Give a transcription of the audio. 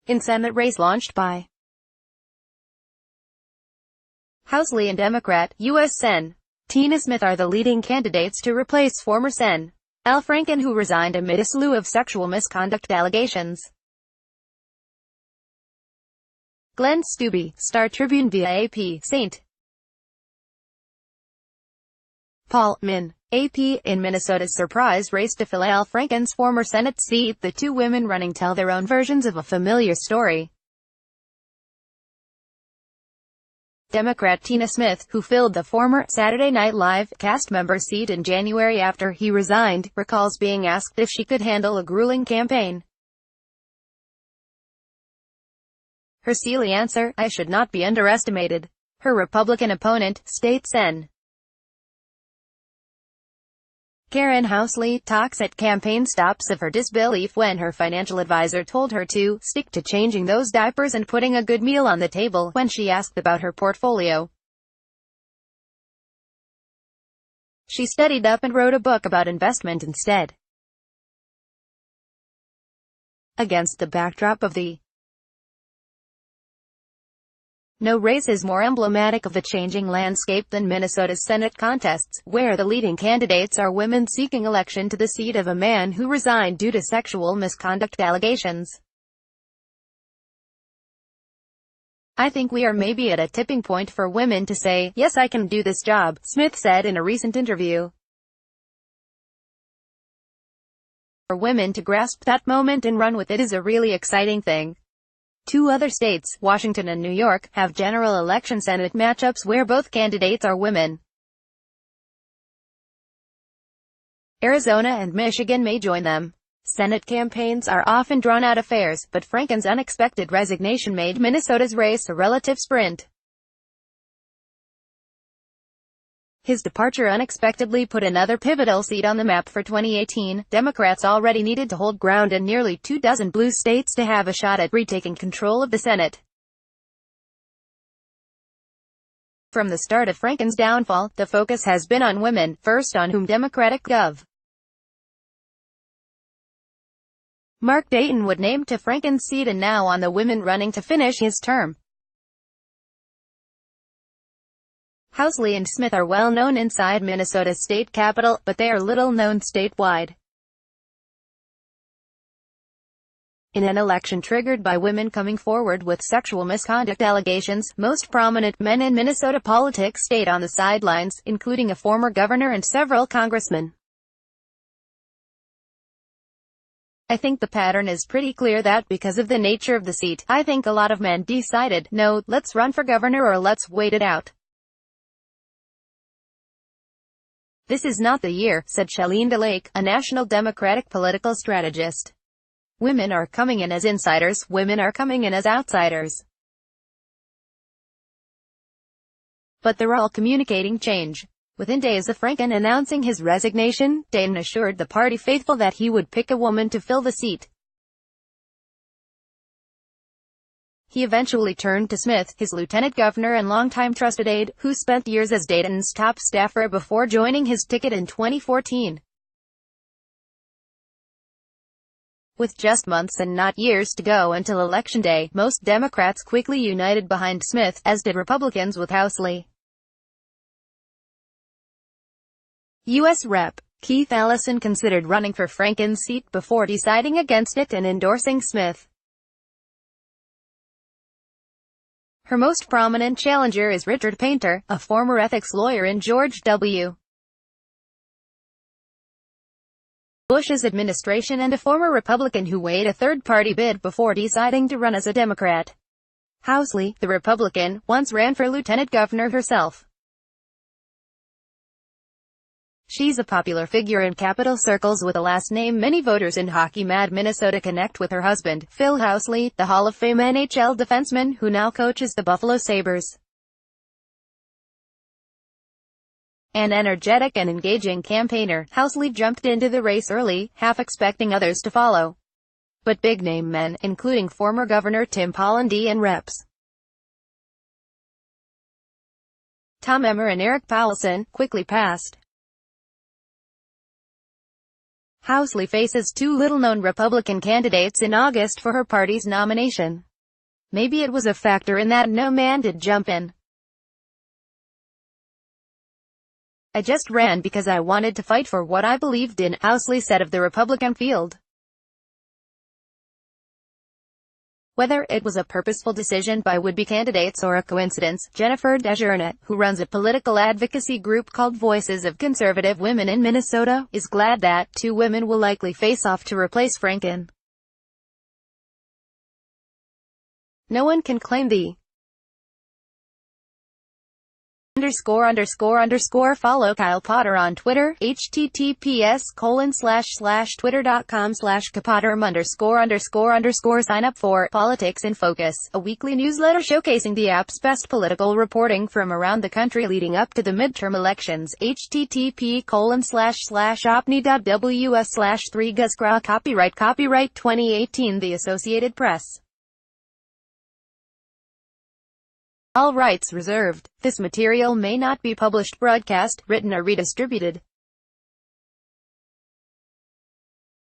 in Senate race launched by Housley and Democrat, U.S. Sen. Tina Smith are the leading candidates to replace former Sen. Al Franken, who resigned amid a slew of sexual misconduct allegations. Glenn Stubbe, Star Tribune via AP, St. Paul, Min. AP, in Minnesota's surprise race to fill Al Franken's former Senate seat, the two women running tell their own versions of a familiar story. Democrat Tina Smith, who filled the former Saturday Night Live cast member seat in January after he resigned, recalls being asked if she could handle a grueling campaign. Her steely answer, "I should not be underestimated." Her Republican opponent, State Sen. Karen Housley, talks at campaign stops of her disbelief when her financial advisor told her to stick to changing those diapers and putting a good meal on the table when she asked about her portfolio. She studied up and wrote a book about investment instead. Against the backdrop of the no race is more emblematic of the changing landscape than Minnesota's Senate contests, where the leading candidates are women seeking election to the seat of a man who resigned due to sexual misconduct allegations. "I think we are maybe at a tipping point for women to say, 'Yes, I can do this job,'" Smith said in a recent interview. For women to grasp that moment and run with it is a really exciting thing. Two other states, Washington and New York, have general election Senate matchups where both candidates are women. Arizona and Michigan may join them. Senate campaigns are often drawn-out affairs, but Franken's unexpected resignation made Minnesota's race a relative sprint. His departure unexpectedly put another pivotal seat on the map for 2018. Democrats already needed to hold ground in nearly 24 blue states to have a shot at retaking control of the Senate. From the start of Franken's downfall, the focus has been on women, first on whom Democratic Gov. Mark Dayton would name to Franken's seat and now on the women running to finish his term. Housley and Smith are well known inside Minnesota's state capital, but they are little known statewide. In an election triggered by women coming forward with sexual misconduct allegations, most prominent men in Minnesota politics stayed on the sidelines, including a former governor and several congressmen. "I think the pattern is pretty clear that because of the nature of the seat, I think a lot of men decided, no, let's run for governor or let's wait it out. This is not the year," said Shalene DeLake, a national Democratic political strategist. "Women are coming in as insiders, women are coming in as outsiders. But they're all communicating change." Within days of Franken announcing his resignation, Dayton assured the party faithful that he would pick a woman to fill the seat. He eventually turned to Smith, his lieutenant governor and longtime trusted aide, who spent years as Dayton's top staffer before joining his ticket in 2014. With just months and not years to go until Election Day, most Democrats quickly united behind Smith, as did Republicans with Housley. U.S. Rep. Keith Ellison considered running for Franken's seat before deciding against it and endorsing Smith. Her most prominent challenger is Richard Painter, a former ethics lawyer in George W. Bush's administration and a former Republican who weighed a third-party bid before deciding to run as a Democrat. Housley, the Republican, once ran for lieutenant governor herself. She's a popular figure in Capitol circles with a last name many voters in hockey-mad Minnesota connect with her husband, Phil Housley, the Hall of Fame NHL defenseman who now coaches the Buffalo Sabres. An energetic and engaging campaigner, Housley jumped into the race early, half expecting others to follow. But big-name men, including former Governor Tim Pawlenty and Reps. Tom Emmer and Eric Paulson, quickly passed. Housley faces two little-known Republican candidates in August for her party's nomination. Maybe it was a factor in that no man did jump in. I just ran because I wanted to fight for what I believed in, Housley said of the Republican field. Whether it was a purposeful decision by would-be candidates or a coincidence, Jennifer DeJournette, who runs a political advocacy group called Voices of Conservative Women in Minnesota, is glad that two women will likely face off to replace Franken. No one can claim the Follow Kyle Potter on Twitter, https://twitter.com/kapotter___. Sign up for Politics in Focus, a weekly newsletter showcasing the app's best political reporting from around the country leading up to the midterm elections. http://opni.ws/3gusgra. Copyright 2018 The Associated Press. All rights reserved. This material may not be published, broadcast, written or redistributed.